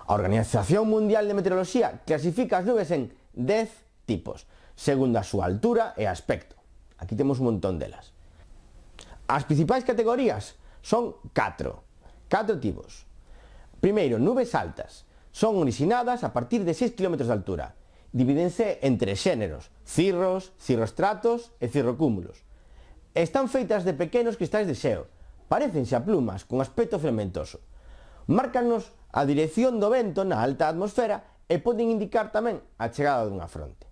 A Organización Mundial de Meteoroloxía clasifica as nubes en 10 tipos, segundo a súa altura e aspecto. Aquí temos un montón delas. As principais categorías son 4 tipos. Primeiro, nubes altas. Son orixinadas a partir de 6 km de altura. Divídense en 3 xéneros: cirros, cirrostratos e cirrocúmulos. Están feitas de pequenos cristais de xeo. Parécense a plumas con aspecto filamentoso. Márcanos a dirección do vento na alta atmosfera e poden indicar tamén a chegada dunha fronte.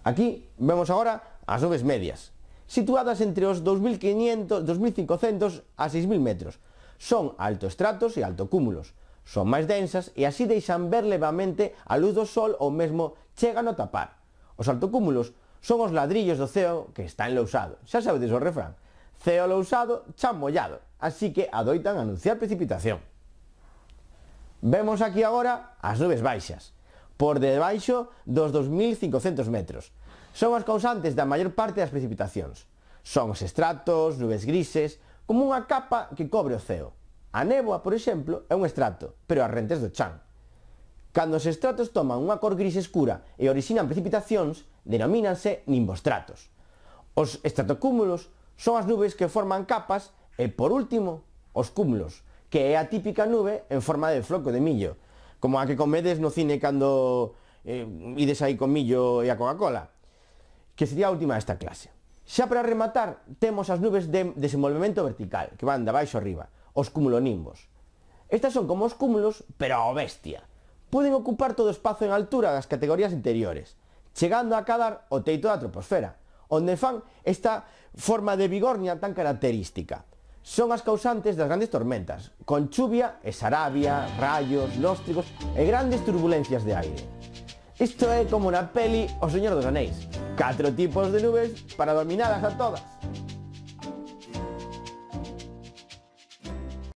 Aquí vemos agora as nubes medias, situadas entre os 2.500, 2.500 a 6.000 metros. Son altoestratos e altocúmulos, son máis densas e así deixan ver levemente a luz do sol ou mesmo chegan a tapar. Os altocúmulos son os ladrillos do ceo que está enlousado. Xa sabedes o refrán: ceo lousado, chan mollado, así que adoitan anunciar precipitación. Vemos aquí agora as nubes baixas, por debaixo dos 2.500 metros. Son as causantes da maior parte das precipitacións. Son os estratos, nubes grises, como unha capa que cobre o ceo. A néboa, por exemplo, é un estrato, pero as rentes do chan. Cando os estratos toman unha cor gris escura e orixinan precipitacións, denomínanse nimbostratos. Os estratocúmulos son as nubes que forman capas e, por último, os cúmulos, que é a típica nube en forma de floco de millo, como a que comedes no cine cando ides aí con millo e a Coca-Cola, que sería a última desta clase. Xa para rematar, temos as nubes de desenvolvemento vertical, que van de baixo arriba, os cumulonimbos. Estas son como os cúmulos, pero ao bestia. Poden ocupar todo o espazo en altura das categorías interiores, chegando a acadar o teito da troposfera, onde fan esta forma de bigornia tan característica. Son as causantes das grandes tormentas, con chuvia e sarabia, rayos, lóstrigos e grandes turbulencias de aire. Isto é como na peli O Señor dos Anéis, 4 tipos de nubes para dominalas a todas.